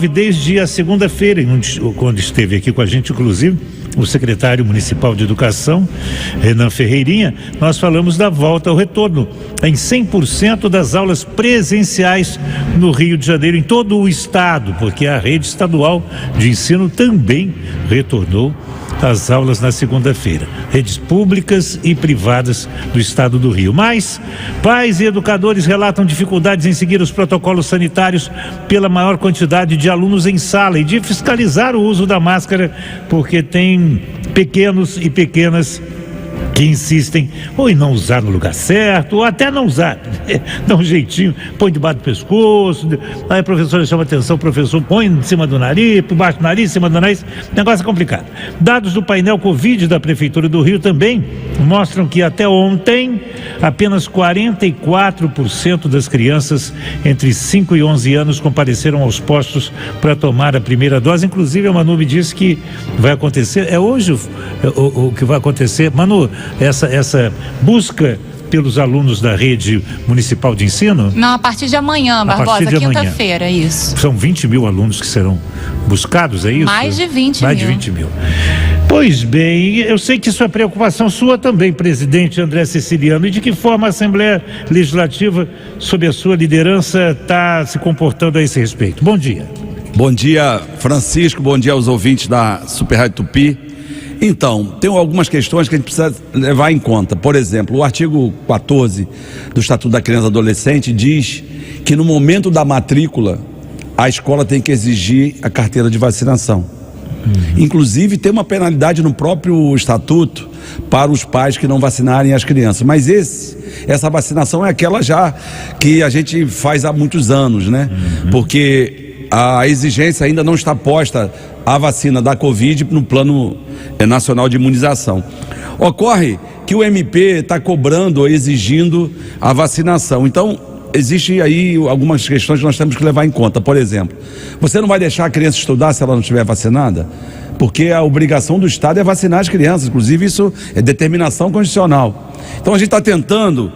Desde a segunda-feira, quando esteve aqui com a gente, inclusive, o secretário municipal de Educação, Renan Ferreirinha, nós falamos da volta ao retorno em 100% das aulas presenciais no Rio de Janeiro, em todo o estado, porque a rede estadual de ensino também retornou às aulas na segunda-feira, redes públicas e privadas do estado do Rio. Mas pais e educadores relatam dificuldades em seguir os protocolos sanitários pela maior quantidade de alunos em sala e de fiscalizar o uso da máscara, porque tem pequenos e pequenas que insistem ou em não usar no lugar certo, ou até não usar, dá um jeitinho, põe debaixo do pescoço, aí a professora chama atenção, o professor põe em cima do nariz, por baixo do nariz, em cima do nariz, negócio é complicado. Dados do painel Covid da Prefeitura do Rio também mostram que até ontem, apenas 44% das crianças entre 5 e 11 anos compareceram aos postos para tomar a primeira dose. Inclusive a Manu me disse que vai acontecer, é hoje o que vai acontecer, Manu, essa busca pelos alunos da rede municipal de ensino? Não, a partir de amanhã, Barbosa, quinta-feira, isso. São 20 mil alunos que serão buscados, é isso? Mais de 20 mil. Mais de 20 mil. Pois bem, eu sei que isso é preocupação sua também, presidente André Siciliano. E de que forma a Assembleia Legislativa, sob a sua liderança, está se comportando a esse respeito? Bom dia. Bom dia, Francisco. Bom dia aos ouvintes da Super Rádio Tupi. Então, tem algumas questões que a gente precisa levar em conta. Por exemplo, o artigo 14 do Estatuto da Criança e Adolescente diz que no momento da matrícula, a escola tem que exigir a carteira de vacinação. Inclusive, tem uma penalidade no próprio estatuto para os pais que não vacinarem as crianças. Mas essa vacinação é aquela já que a gente faz há muitos anos, né? Porque a exigência ainda não está posta a vacina da Covid no Plano Nacional de Imunização. Ocorre que o MP está cobrando ou exigindo a vacinação. Então, existem aí algumas questões que nós temos que levar em conta. Por exemplo, você não vai deixar a criança estudar se ela não estiver vacinada? Porque a obrigação do Estado é vacinar as crianças. Inclusive, isso é determinação constitucional. Então, a gente está tentando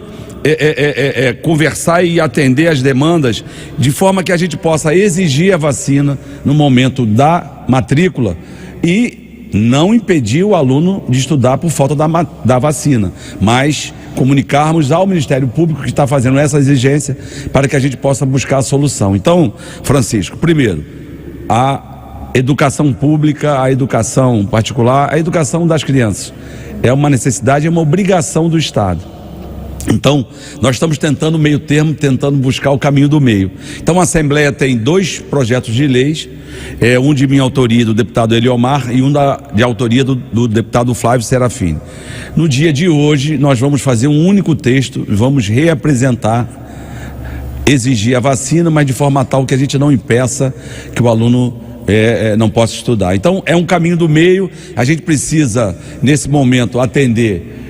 conversar e atender as demandas de forma que a gente possa exigir a vacina no momento da matrícula e não impedir o aluno de estudar por falta da vacina, mas comunicarmos ao Ministério Público que está fazendo essa exigência para que a gente possa buscar a solução. Então, Francisco, primeiro, a educação pública, a educação particular, a educação das crianças é uma necessidade, é uma obrigação do Estado. Então, nós estamos tentando meio termo, tentando buscar o caminho do meio. Então, a Assembleia tem 2 projetos de leis, um de minha autoria do deputado Eliomar e um de autoria do deputado Flávio Serafini. No dia de hoje, nós vamos fazer um único texto, vamos reapresentar, exigir a vacina, mas de forma tal que a gente não impeça que o aluno não possa estudar. Então, é um caminho do meio, a gente precisa, nesse momento, atender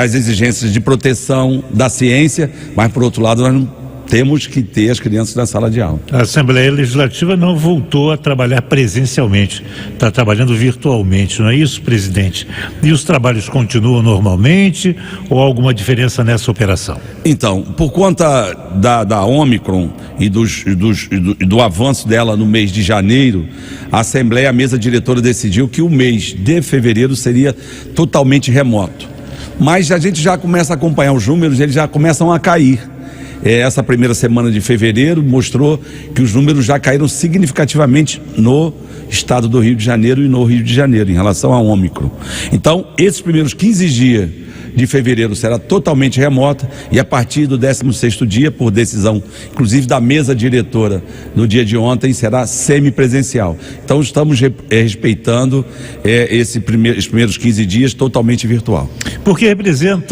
as exigências de proteção da ciência, mas por outro lado nós não temos que ter as crianças na sala de aula. A Assembleia Legislativa não voltou a trabalhar presencialmente, está trabalhando virtualmente, não é isso, presidente? E os trabalhos continuam normalmente ou há alguma diferença nessa operação? Então, por conta da Ômicron e do avanço dela no mês de janeiro, a Assembleia, a mesa diretora decidiu que o mês de fevereiro seria totalmente remoto. Mas a gente já começa a acompanhar os números, eles já começam a cair. Essa primeira semana de fevereiro mostrou que os números já caíram significativamente no estado do Rio de Janeiro e no Rio de Janeiro, em relação à Ômicron. Então, esses primeiros 15 dias de fevereiro será totalmente remota e a partir do 16º dia, por decisão, inclusive da mesa diretora no dia de ontem, será semipresencial. Então estamos respeitando esses primeiros 15 dias totalmente virtual. Porque representa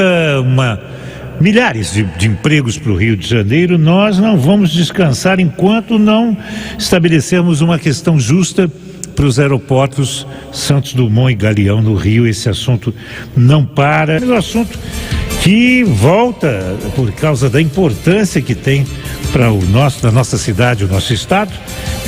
milhares de empregos para o Rio de Janeiro, nós não vamos descansar enquanto não estabelecermos uma questão justa para os aeroportos Santos Dumont e Galeão no Rio. Esse assunto não para. É um assunto que volta por causa da importância que tem para da nossa cidade, o nosso estado,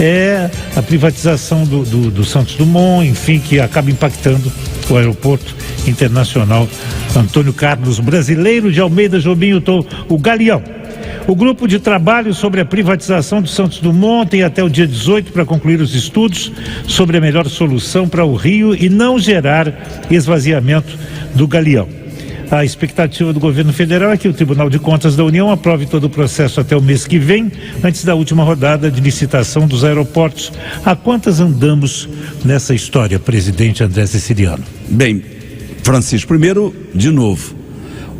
é a privatização do Santos Dumont, enfim, que acaba impactando o aeroporto internacional Antônio Carlos Brasileiro de Almeida Jobim, o Galeão. O grupo de trabalho sobre a privatização do Santos Dumont tem até o dia 18 para concluir os estudos sobre a melhor solução para o Rio e não gerar esvaziamento do Galeão. A expectativa do governo federal é que o Tribunal de Contas da União aprove todo o processo até o mês que vem, antes da última rodada de licitação dos aeroportos. A quantas andamos nessa história, presidente André Siciliano? Bem, Francisco, primeiro, de novo,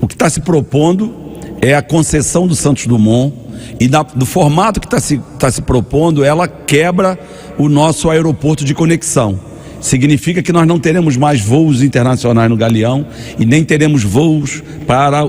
o que está se propondo é a concessão do Santos Dumont e do formato que está se propondo, ela quebra o nosso aeroporto de conexão. Significa que nós não teremos mais voos internacionais no Galeão e nem teremos voos para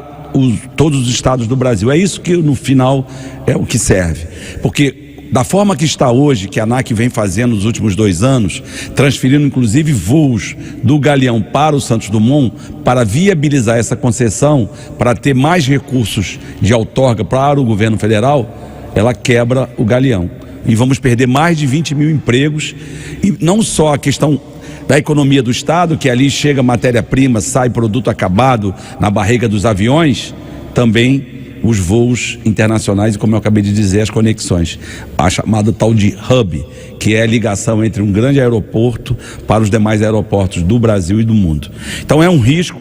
todos os estados do Brasil. É isso que no final é o que serve. Porque da forma que está hoje, que a ANAC vem fazendo nos últimos 2 anos, transferindo inclusive voos do Galeão para o Santos Dumont, para viabilizar essa concessão, para ter mais recursos de outorga para o governo federal, ela quebra o Galeão. E vamos perder mais de 20 mil empregos, e não só a questão da economia do Estado, que ali chega matéria-prima, sai produto acabado na barriga dos aviões, também os voos internacionais e, como eu acabei de dizer, as conexões, a chamada tal de hub, que é a ligação entre um grande aeroporto para os demais aeroportos do Brasil e do mundo. Então é um risco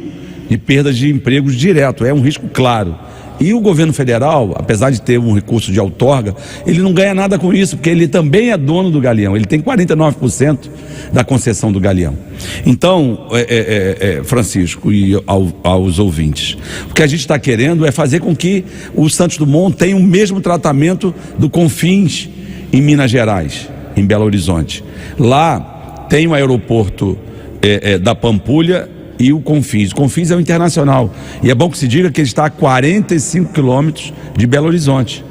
de perda de empregos direto, é um risco claro. E o governo federal, apesar de ter um recurso de outorga, ele não ganha nada com isso, porque ele também é dono do Galeão, ele tem 49% da concessão do Galeão. Então, Francisco e aos ouvintes, o que a gente está querendo é fazer com que o Santos Dumont tenha o mesmo tratamento do Confins em Minas Gerais, em Belo Horizonte. Lá tem o aeroporto da Pampulha e o Confins. O Confins é o internacional. E é bom que se diga que ele está a 45 quilômetros de Belo Horizonte.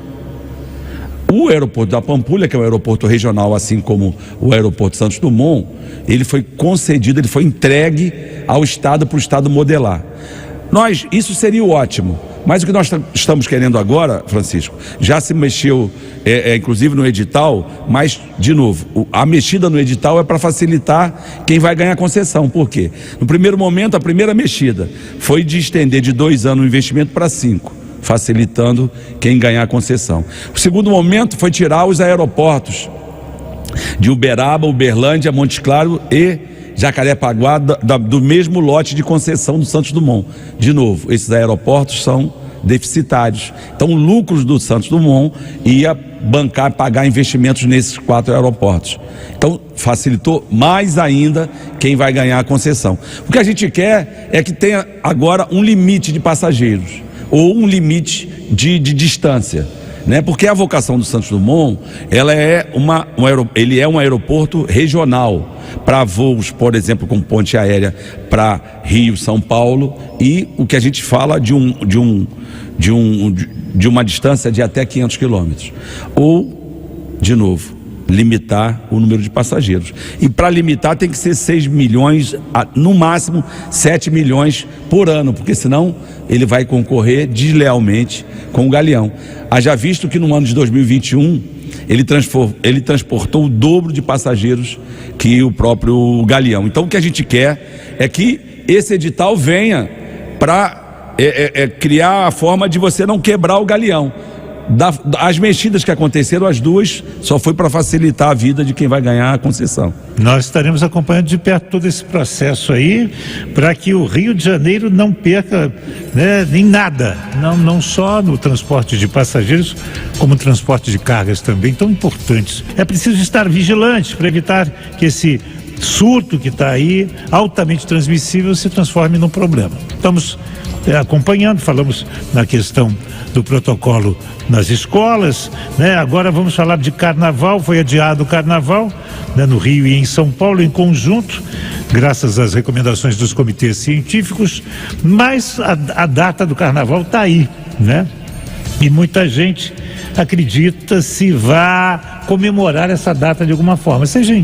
O aeroporto da Pampulha, que é um aeroporto regional, assim como o aeroporto Santos Dumont, ele foi concedido, ele foi entregue ao Estado para o Estado modelar. Isso seria ótimo, mas o que nós estamos querendo agora, Francisco, já se mexeu, inclusive no edital, mas, de novo, a mexida no edital é para facilitar quem vai ganhar concessão. Por quê? No primeiro momento, a primeira mexida foi de estender de 2 anos o investimento para 5, facilitando quem ganhar a concessão. O segundo momento foi tirar os aeroportos de Uberaba, Uberlândia, Montes Claros e Jacarepaguá do mesmo lote de concessão do Santos Dumont. De novo, esses aeroportos são deficitários. Então, o lucro do Santos Dumont ia pagar investimentos nesses 4 aeroportos. Então, facilitou mais ainda quem vai ganhar a concessão. O que a gente quer é que tenha agora um limite de passageiros ou um limite de distância, né? Porque a vocação do Santos Dumont, ele é um aeroporto regional para voos, por exemplo, com ponte aérea para Rio, São Paulo, e o que a gente fala de uma distância de até 500 quilômetros. Ou, de novo, limitar o número de passageiros. E para limitar tem que ser 6 milhões, no máximo 7 milhões por ano, porque senão ele vai concorrer deslealmente com o Galeão. Haja visto que no ano de 2021 ele transportou o dobro de passageiros que o próprio Galeão. Então o que a gente quer é que esse edital venha para criar a forma de você não quebrar o Galeão. As mexidas que aconteceram, as duas, só foi para facilitar a vida de quem vai ganhar a concessão. Nós estaremos acompanhando de perto todo esse processo aí, para que o Rio de Janeiro não perca, né, em nada, não só no transporte de passageiros, como no transporte de cargas também, tão importantes. É preciso estar vigilante para evitar que esse surto que está aí, altamente transmissível, se transforme num problema. Estamos acompanhando, falamos na questão do protocolo nas escolas, né? Agora vamos falar de carnaval. Foi adiado o carnaval, né, no Rio e em São Paulo em conjunto, graças às recomendações dos comitês científicos, mas a data do carnaval está aí, né? E muita gente acredita se vá comemorar essa data de alguma forma, seja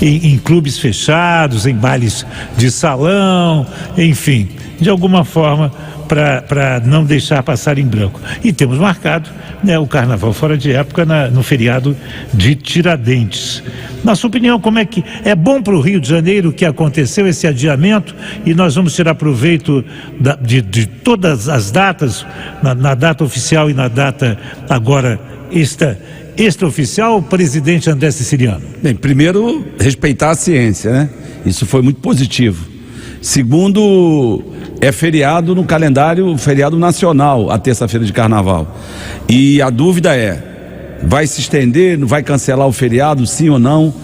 em clubes fechados, em bailes de salão, enfim, de alguma forma para não deixar passar em branco. E temos marcado, né, o carnaval fora de época no feriado de Tiradentes. Na sua opinião, como é que é bom para o Rio de Janeiro que aconteceu esse adiamento e nós vamos tirar proveito de todas as datas, na data oficial e na data agora extraoficial, o presidente André Siciliano? Bem, primeiro, respeitar a ciência, né? Isso foi muito positivo. Segundo, é feriado no calendário, feriado nacional, a terça-feira de carnaval. E a dúvida é, vai se estender, vai cancelar o feriado, sim ou não?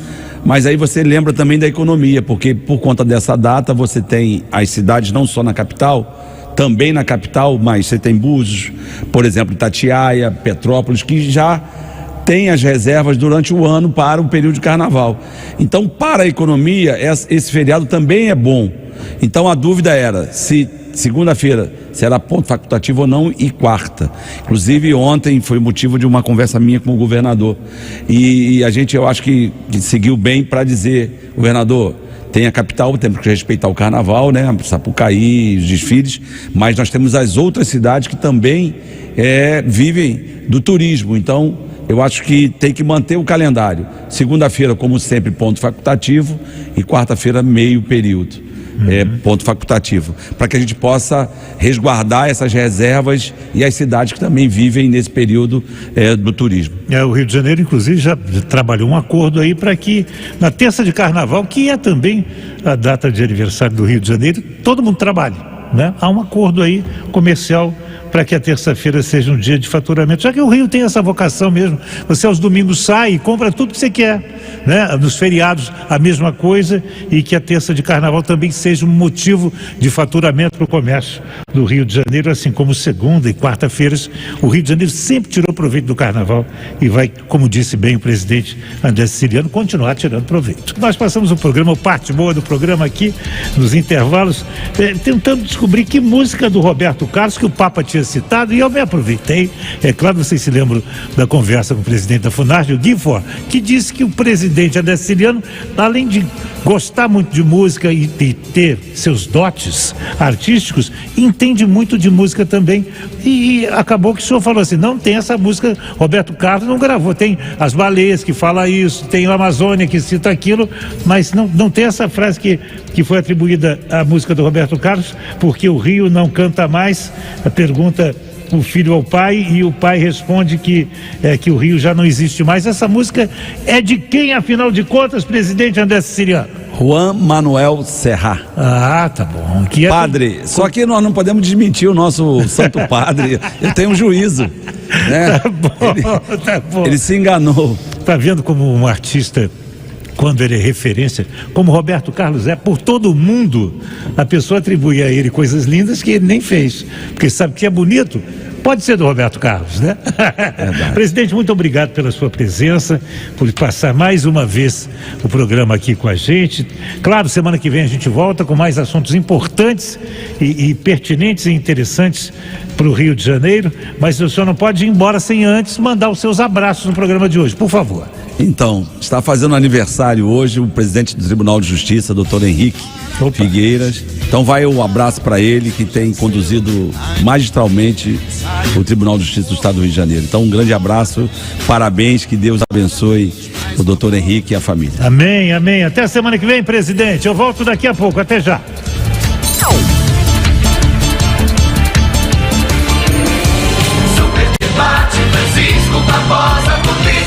Mas aí você lembra também da economia, porque por conta dessa data você tem as cidades, não só na capital, também na capital, mas você tem Búzios, por exemplo, Itatiaia, Petrópolis, que já tem as reservas durante o ano para o período de carnaval. Então, para a economia, esse feriado também é bom. Então, a dúvida era se segunda-feira será ponto facultativo ou não, e quarta. Inclusive, ontem foi motivo de uma conversa minha com o governador. E a gente, eu acho que seguiu bem para dizer, governador, tem a capital, temos que respeitar o carnaval, né? Sapucaí, os desfiles, mas nós temos as outras cidades que também vivem do turismo. Então, eu acho que tem que manter o calendário. Segunda-feira, como sempre, ponto facultativo, e quarta-feira, meio período. Ponto facultativo, para que a gente possa resguardar essas reservas e as cidades que também vivem nesse período do turismo. O Rio de Janeiro, inclusive, já trabalhou um acordo aí para que na terça de carnaval, que é também a data de aniversário do Rio de Janeiro, todo mundo trabalhe, né? Há um acordo aí comercial para que a terça-feira seja um dia de faturamento, já que o Rio tem essa vocação mesmo. Você aos domingos sai e compra tudo que você quer, né? Nos feriados a mesma coisa, e que a terça de carnaval também seja um motivo de faturamento para o comércio do Rio de Janeiro, assim como segunda e quarta-feiras. O Rio de Janeiro sempre tirou proveito do carnaval e vai, como disse bem o presidente André Siciliano, continuar tirando proveito. Nós passamos o programa, parte boa do programa aqui, nos intervalos, tentando descobrir que música do Roberto Carlos que o Papa tinha citado, e eu me aproveitei. É claro, vocês se lembram da conversa com o presidente da Funarte, o Guifor, que disse que o presidente André Siciliano, além de gostar muito de música e ter seus dotes artísticos, entende muito de música também, e acabou que o senhor falou assim, não tem essa música, Roberto Carlos não gravou, tem as Baleias que fala isso, tem a Amazônia que cita aquilo, mas não tem essa frase que foi atribuída à música do Roberto Carlos, porque o Rio não canta mais. A pergunta o filho ao pai, e o pai responde que o Rio já não existe mais. Essa música é de quem, afinal de contas, presidente André Siciliano? Juan Manuel Serrat. Ah, tá bom. Padre, só que nós não podemos desmentir o nosso santo padre. Ele tem um juízo, né? Tá bom. Ele se enganou. Tá vendo como um artista, quando ele é referência, como Roberto Carlos por todo mundo, a pessoa atribui a ele coisas lindas que ele nem fez, porque sabe que é bonito, pode ser do Roberto Carlos, né? Presidente, muito obrigado pela sua presença, por passar mais uma vez o programa aqui com a gente. Claro, semana que vem a gente volta com mais assuntos importantes e pertinentes e interessantes para o Rio de Janeiro, mas o senhor não pode ir embora sem antes mandar os seus abraços no programa de hoje, por favor. Então, está fazendo aniversário hoje o presidente do Tribunal de Justiça, doutor Henrique Figueiras. Então vai um abraço para ele, que tem conduzido magistralmente o Tribunal de Justiça do Estado do Rio de Janeiro. Então um grande abraço, parabéns, que Deus abençoe o doutor Henrique e a família. Amém, amém. Até a semana que vem, presidente. Eu volto daqui a pouco. Até já. Super Debate, Francisco Barbosa.